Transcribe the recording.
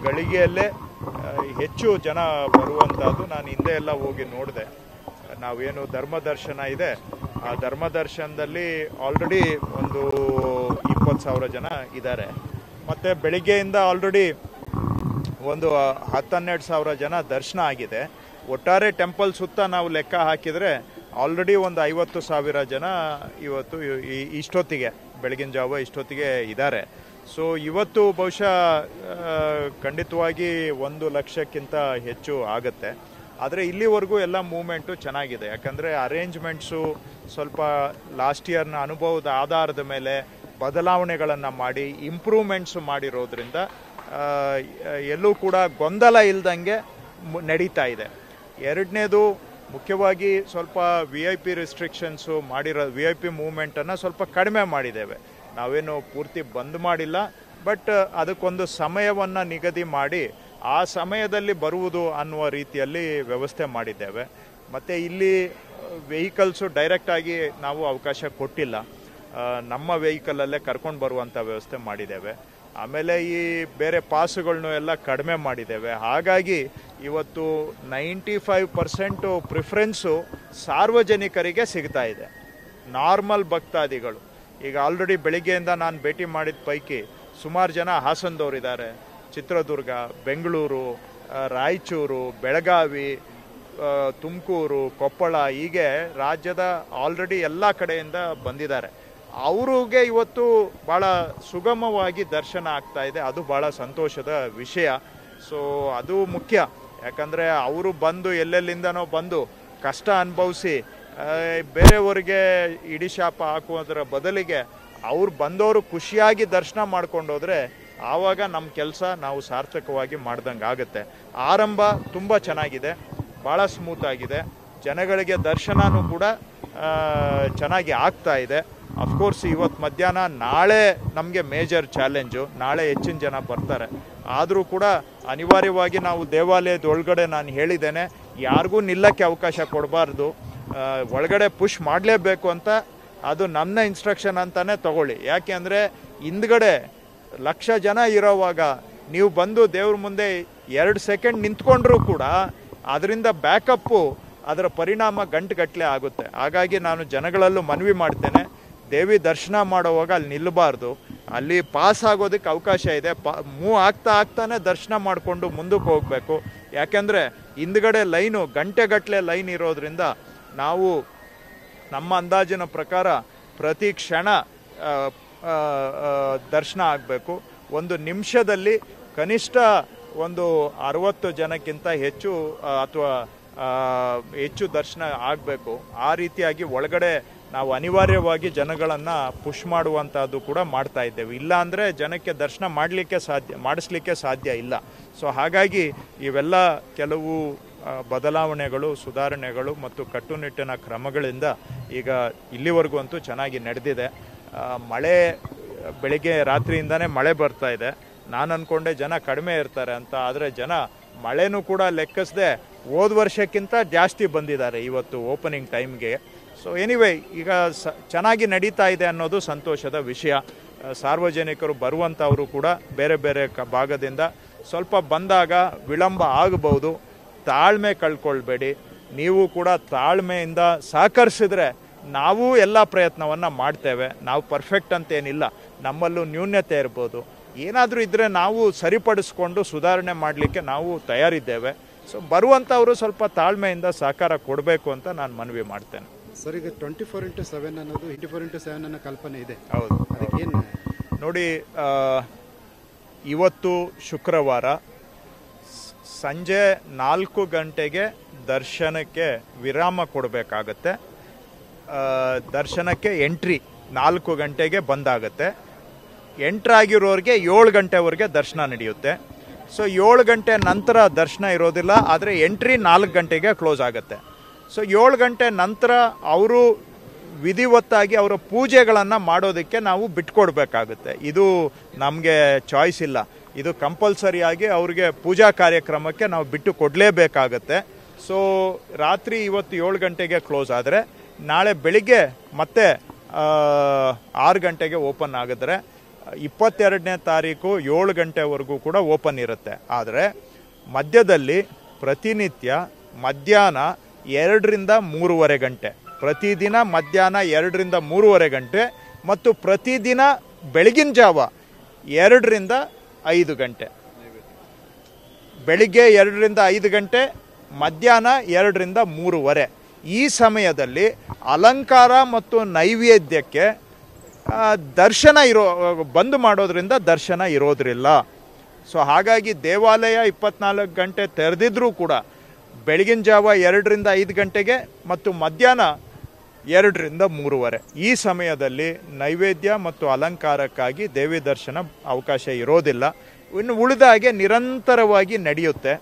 ಗಳಿಗೆಯಲ್ಲೇ ಹೆಚ್ಚು ಜನ ಬರುವಂಥದ್ದು. ನಾನು ಹಿಂದೆ ಎಲ್ಲ ಹೋಗಿ ನೋಡಿದೆ. ನಾವೇನು ಧರ್ಮದರ್ಶನ ಇದೆ, ಆ ಧರ್ಮದರ್ಶನದಲ್ಲಿ ಆಲ್ರೆಡಿ ಒಂದು 20,000 ಜನ ಇದ್ದಾರೆ. ಮತ್ತು ಬೆಳಿಗ್ಗೆಯಿಂದ ಆಲ್ರೆಡಿ ಒಂದು 10-12 ಜನ ದರ್ಶನ ಆಗಿದೆ. ಒಟ್ಟಾರೆ ಟೆಂಪಲ್ ಸುತ್ತ ನಾವು ಲೆಕ್ಕ ಹಾಕಿದರೆ ಆಲ್ರೆಡಿ ಒಂದು 50,000 ಜನ ಇವತ್ತು ಇಷ್ಟೊತ್ತಿಗೆ ಬೆಳಗಿನ ಜಾವ ಇಷ್ಟೊತ್ತಿಗೆ ಇದ್ದಾರೆ. ಸೊ ಇವತ್ತು ಬಹುಶಃ ಖಂಡಿತವಾಗಿ 1 ಲಕ್ಷಕ್ಕಿಂತ ಹೆಚ್ಚು ಆಗುತ್ತೆ. ಆದರೆ ಇಲ್ಲಿವರೆಗೂ ಎಲ್ಲ ಮೂವ್ಮೆಂಟು ಚೆನ್ನಾಗಿದೆ. ಯಾಕಂದರೆ ಅರೇಂಜ್ಮೆಂಟ್ಸು ಸ್ವಲ್ಪ ಲಾಸ್ಟ್ ಇಯರ್ನ ಅನುಭವದ ಆಧಾರದ ಮೇಲೆ ಬದಲಾವಣೆಗಳನ್ನು ಮಾಡಿ ಇಂಪ್ರೂವ್ಮೆಂಟ್ಸು ಮಾಡಿರೋದ್ರಿಂದ ಎಲ್ಲೂ ಕೂಡ ಗೊಂದಲ ಇಲ್ದಂಗೆ ನಡೀತಾ ಇದೆ. ಎರಡನೇದು ಮುಖ್ಯವಾಗಿ ಸ್ವಲ್ಪ VIP ರಿಸ್ಟ್ರಿಕ್ಷನ್ಸು ಮಾಡಿರೋ VIP ಮೂವ್ಮೆಂಟನ್ನು ಸ್ವಲ್ಪ ಕಡಿಮೆ ಮಾಡಿದ್ದೇವೆ. ನಾವೇನು ಪೂರ್ತಿ ಬಂದ್ ಮಾಡಿಲ್ಲ, ಬಟ್ ಅದಕ್ಕೊಂದು ಸಮಯವನ್ನು ನಿಗದಿ ಮಾಡಿ ಆ ಸಮಯದಲ್ಲಿ ಬರುವುದು ಅನ್ನುವ ರೀತಿಯಲ್ಲಿ ವ್ಯವಸ್ಥೆ ಮಾಡಿದ್ದೇವೆ. ಮತ್ತು ಇಲ್ಲಿ ವೆಹಿಕಲ್ಸು ಡೈರೆಕ್ಟಾಗಿ ನಾವು ಅವಕಾಶ ಕೊಟ್ಟಿಲ್ಲ, ನಮ್ಮ ವೆಹಿಕಲಲ್ಲೇ ಕರ್ಕೊಂಡು ಬರುವಂಥ ವ್ಯವಸ್ಥೆ ಮಾಡಿದ್ದೇವೆ. ಆಮೇಲೆ ಈ ಬೇರೆ ಪಾಸುಗಳನ್ನು ಎಲ್ಲ ಕಡಿಮೆ ಮಾಡಿದ್ದೇವೆ. ಹಾಗಾಗಿ ಇವತ್ತು 95% ಪ್ರಿಫರೆನ್ಸು ಸಾರ್ವಜನಿಕರಿಗೆ ಸಿಗ್ತಾ ಇದೆ. ನಾರ್ಮಲ್ ಭಕ್ತಾದಿಗಳು ಈಗ ಆಲ್ರೆಡಿ ಬೆಳಿಗ್ಗೆಯಿಂದ ನಾನು ಭೇಟಿ ಮಾಡಿದ ಪೈಕಿ ಸುಮಾರು ಜನ ಹಾಸನದವರಿದ್ದಾರೆ, ಚಿತ್ರದುರ್ಗ, ಬೆಂಗಳೂರು, ರಾಯಚೂರು, ಬೆಳಗಾವಿ, ತುಮಕೂರು, ಕೊಪ್ಪಳ, ಹೀಗೆ ರಾಜ್ಯದ ಆಲ್ರೆಡಿ ಎಲ್ಲ ಕಡೆಯಿಂದ ಬಂದಿದ್ದಾರೆ. ಅವ್ರಿಗೆ ಇವತ್ತು ಭಾಳ ಸುಗಮವಾಗಿ ದರ್ಶನ ಆಗ್ತಾ ಇದೆ. ಅದು ಭಾಳ ಸಂತೋಷದ ವಿಷಯ. ಸೊ ಅದು ಮುಖ್ಯ. ಯಾಕಂದರೆ ಅವರು ಬಂದು ಎಲ್ಲೆಲ್ಲಿಂದನೋ ಬಂದು ಕಷ್ಟ ಅನುಭವಿಸಿ ಬೇರೆಯವರಿಗೆ ಇಡಿಶಾಪ ಹಾಕುವುದರ ಬದಲಿಗೆ ಅವ್ರು ಬಂದವರು ಖುಷಿಯಾಗಿ ದರ್ಶನ ಮಾಡ್ಕೊಂಡೋದ್ರೆ ಆವಾಗ ನಮ್ಮ ಕೆಲಸ ನಾವು ಸಾರ್ಥಕವಾಗಿ ಮಾಡ್ದಂಗೆ ಆಗುತ್ತೆ. ಆರಂಭ ತುಂಬ ಚೆನ್ನಾಗಿದೆ, ಭಾಳ ಸ್ಮೂತ್ ಆಗಿದೆ. ಜನಗಳಿಗೆ ದರ್ಶನನೂ ಕೂಡ ಚೆನ್ನಾಗಿ ಆಗ್ತಾ ಇದೆ. ಅಫ್ಕೋರ್ಸ್ ಇವತ್ತು ಮಧ್ಯಾಹ್ನ ನಾಳೆ ನಮಗೆ ಮೇಜರ್ ಚಾಲೆಂಜು, ನಾಳೆ ಹೆಚ್ಚಿನ ಜನ ಬರ್ತಾರೆ. ಆದರೂ ಕೂಡ ಅನಿವಾರ್ಯವಾಗಿ ನಾವು ದೇವಾಲಯದ ಒಳಗಡೆ ನಾನು ಹೇಳಿದ್ದೇನೆ, ಯಾರಿಗೂ ನಿಲ್ಲಕ್ಕೆ ಅವಕಾಶ ಕೊಡಬಾರ್ದು, ಒಳಗಡೆ ಪುಷ್ ಮಾಡಲೇಬೇಕು ಅಂತ. ಅದು ನನ್ನ ಇನ್ಸ್ಟ್ರಕ್ಷನ್ ಅಂತಲೇ ತಗೊಳ್ಳಿ. ಯಾಕೆ ಅಂದರೆ ಹಿಂದ್ಗಡೆ 1,00,000 ಜನ ಇರೋವಾಗ ನೀವು ಬಂದು ದೇವ್ರ ಮುಂದೆ 2 ಸೆಕೆಂಡ್ ನಿಂತ್ಕೊಂಡ್ರೂ ಕೂಡ ಅದರಿಂದ ಬ್ಯಾಕಪ್ಪು ಅದರ ಪರಿಣಾಮ ಗಂಟೆಗಟ್ಟಲೆ ಆಗುತ್ತೆ. ಹಾಗಾಗಿ ನಾನು ಜನಗಳಲ್ಲೂ ಮನವಿ ಮಾಡ್ತೇನೆ, ದೇವಿ ದರ್ಶನ ಮಾಡುವಾಗ ಅಲ್ಲಿ ನಿಲ್ಲಬಾರ್ದು, ಅಲ್ಲಿ ಪಾಸ್ ಆಗೋದಕ್ಕೆ ಅವಕಾಶ ಇದೆ. ಮೂವ್ ಆಗ್ತಾನೆ ದರ್ಶನ ಮಾಡಿಕೊಂಡು ಮುಂದಕ್ಕೆ ಹೋಗಬೇಕು. ಯಾಕೆಂದರೆ ಹಿಂದ್ಗಡೆ ಲೈನು ಗಂಟೆಗಟ್ಟಲೆ ಲೈನ್ ಇರೋದ್ರಿಂದ ನಾವು ನಮ್ಮ ಅಂದಾಜಿನ ಪ್ರಕಾರ ಪ್ರತಿ ಕ್ಷಣ ದರ್ಶನ ಆಗಬೇಕು. 1 ನಿಮಿಷದಲ್ಲಿ ಕನಿಷ್ಠ ಒಂದು 60 ಜನಕ್ಕಿಂತ ಹೆಚ್ಚು ಅಥವಾ ಹೆಚ್ಚು ದರ್ಶನ ಆಗಬೇಕು. ಆ ರೀತಿಯಾಗಿ ಒಳಗಡೆ ನಾವು ಅನಿವಾರ್ಯವಾಗಿ ಜನಗಳನ್ನು ಪುಷ್ ಮಾಡುವಂಥದ್ದು ಕೂಡ ಮಾಡ್ತಾ ಇದ್ದೇವೆ. ಇಲ್ಲ ಅಂದರೆ ಜನಕ್ಕೆ ದರ್ಶನ ಮಾಡಿಸ್ಲಿಕ್ಕೆ ಸಾಧ್ಯ ಇಲ್ಲ. ಸೊ ಹಾಗಾಗಿ ಇವೆಲ್ಲ ಕೆಲವು ಬದಲಾವಣೆಗಳು, ಸುಧಾರಣೆಗಳು ಮತ್ತು ಕಟ್ಟುನಿಟ್ಟಿನ ಕ್ರಮಗಳಿಂದ ಈಗ ಇಲ್ಲಿವರೆಗೂ ಅಂತೂ ಚೆನ್ನಾಗಿ ನಡೆದಿದೆ. ಮಳೆ ಬೆಳಿಗ್ಗೆ ರಾತ್ರಿಯಿಂದನೇ ಮಳೆ ಬರ್ತಾ ಇದೆ. ನಾನು ಅಂದ್ಕೊಂಡೆ ಜನ ಕಡಿಮೆ ಇರ್ತಾರೆ ಅಂತ, ಆದರೆ ಜನ ಮಳೆನೂ ಕೂಡ ಲೆಕ್ಕಿಸದೆ ಹೋದ ವರ್ಷಕ್ಕಿಂತ ಜಾಸ್ತಿ ಬಂದಿದ್ದಾರೆ ಇವತ್ತು ಓಪನಿಂಗ್ ಟೈಮ್ಗೆ. ಸೊ ಎನಿವೇ ಈಗ ಚೆನ್ನಾಗಿ ನಡೀತಾ ಇದೆ ಅನ್ನೋದು ಸಂತೋಷದ ವಿಷಯ. ಸಾರ್ವಜನಿಕರು ಬರುವಂಥವರು ಕೂಡ ಬೇರೆ ಬೇರೆ ಭಾಗದಿಂದ ಸ್ವಲ್ಪ ಬಂದಾಗ ವಿಳಂಬ ಆಗಬಹುದು. ತಾಳ್ಮೆ ಕಳ್ಕೊಳ್ಬೇಡಿ. ನೀವು ಕೂಡ ತಾಳ್ಮೆಯಿಂದ ಸಹಕರಿಸಿದ್ರೆ ನಾವು ಎಲ್ಲ ಪ್ರಯತ್ನವನ್ನು ಮಾಡ್ತೇವೆ. ನಾವು ಪರ್ಫೆಕ್ಟ್ ಅಂತೇನಿಲ್ಲ, ನಮ್ಮಲ್ಲೂ ನ್ಯೂನ್ಯತೆ ಇರ್ಬೋದು. ಏನಾದರೂ ಇದ್ದರೆ ನಾವು ಸರಿಪಡಿಸ್ಕೊಂಡು ಸುಧಾರಣೆ ಮಾಡಲಿಕ್ಕೆ ನಾವು ತಯಾರಿದ್ದೇವೆ. ಸೊ ಬರುವಂಥವರು ಸ್ವಲ್ಪ ತಾಳ್ಮೆಯಿಂದ ಸಹಕಾರ ಕೊಡಬೇಕು ಅಂತ ನಾನು ಮನವಿ ಮಾಡ್ತೇನೆ. ಸರ್, ಈಗ 24x7 ಅನ್ನೋದು 24x7 ಅನ್ನೋ ಕಲ್ಪನೆ ಇದೆ. ಹೌದು, ಅದಕ್ಕೇನು ನೋಡಿ, ಇವತ್ತು ಶುಕ್ರವಾರ ಸಂಜೆ 4 ಗಂಟೆಗೆ ದರ್ಶನಕ್ಕೆ ವಿರಾಮ ಕೊಡಬೇಕಾಗತ್ತೆ. ದರ್ಶನಕ್ಕೆ ಎಂಟ್ರಿ 4 ಗಂಟೆಗೆ ಬಂದಾಗತ್ತೆ. ಎಂಟ್ರಾಗಿರೋರಿಗೆ 7 ಗಂಟೆವರೆಗೆ ದರ್ಶನ ನಡೆಯುತ್ತೆ. ಸೊ 7 ಗಂಟೆ ನಂತರ ದರ್ಶನ ಇರೋದಿಲ್ಲ, ಆದರೆ ಎಂಟ್ರಿ 4 ಗಂಟೆಗೆ ಕ್ಲೋಸ್ ಆಗುತ್ತೆ. ಸೊ 7 ಗಂಟೆ ನಂತರ ಅವರು ವಿಧಿವತ್ತಾಗಿ ಅವರ ಪೂಜೆಗಳನ್ನು ಮಾಡೋದಕ್ಕೆ ನಾವು ಬಿಟ್ಕೊಡ್ಬೇಕಾಗುತ್ತೆ. ಇದು ನಮಗೆ ಚಾಯ್ಸ್ ಇಲ್ಲ, ಇದು ಕಂಪಲ್ಸರಿಯಾಗಿ ಅವ್ರಿಗೆ ಪೂಜಾ ಕಾರ್ಯಕ್ರಮಕ್ಕೆ ನಾವು ಬಿಟ್ಟು ಕೊಡಲೇಬೇಕಾಗತ್ತೆ. ಸೊ ರಾತ್ರಿ ಇವತ್ತು 7 ಗಂಟೆಗೆ ಕ್ಲೋಸ್ ಆದರೆ ನಾಳೆ ಬೆಳಿಗ್ಗೆ ಮತ್ತೆ 6 ಗಂಟೆಗೆ ಓಪನ್ ಆಗಿದ್ರೆ 22ನೇ ತಾರೀಕು 7 ಗಂಟೆವರೆಗೂ ಕೂಡ ಓಪನ್ ಇರುತ್ತೆ. ಆದರೆ ಮಧ್ಯದಲ್ಲಿ ಪ್ರತಿನಿತ್ಯ ಮಧ್ಯಾಹ್ನ 2ರಿಂದ 3:30 ಗಂಟೆ, ಪ್ರತಿದಿನ ಮಧ್ಯಾಹ್ನ 2ರಿಂದ 3:30 ಗಂಟೆ ಮತ್ತು ಪ್ರತಿದಿನ ಬೆಳಗಿನ ಜಾವ 2ರಿಂದ 5 ಗಂಟೆ. ಬೆಳಿಗ್ಗೆ 2ರಿಂದ 5 ಗಂಟೆ, ಮಧ್ಯಾಹ್ನ 2ರಿಂದ 3:30. ಈ ಸಮಯದಲ್ಲಿ ಅಲಂಕಾರ ಮತ್ತು ನೈವೇದ್ಯಕ್ಕೆ ದರ್ಶನ ಬಂದ್ ಮಾಡೋದ್ರಿಂದ ದರ್ಶನ ಇರೋದ್ರಿಲ್ಲ. ಸೊ ಹಾಗಾಗಿ ದೇವಾಲಯ 24 ಗಂಟೆ ತೆರೆದಿದ್ರೂ ಕೂಡ ಬೆಳಗಿನ ಜಾವ 2ರಿಂದ 5 ಗಂಟೆಗೆ ಮತ್ತು ಮಧ್ಯಾಹ್ನ 2ರಿಂದ 3:30 ಈ ಸಮಯದಲ್ಲಿ ನೈವೇದ್ಯ ಮತ್ತು ಅಲಂಕಾರಕ್ಕಾಗಿ ದೇವಿ ದರ್ಶನ ಅವಕಾಶ ಇರೋದಿಲ್ಲ. ಇನ್ನು ಉಳಿದ ಹಾಗೆ ನಿರಂತರವಾಗಿ ನಡೆಯುತ್ತೆ.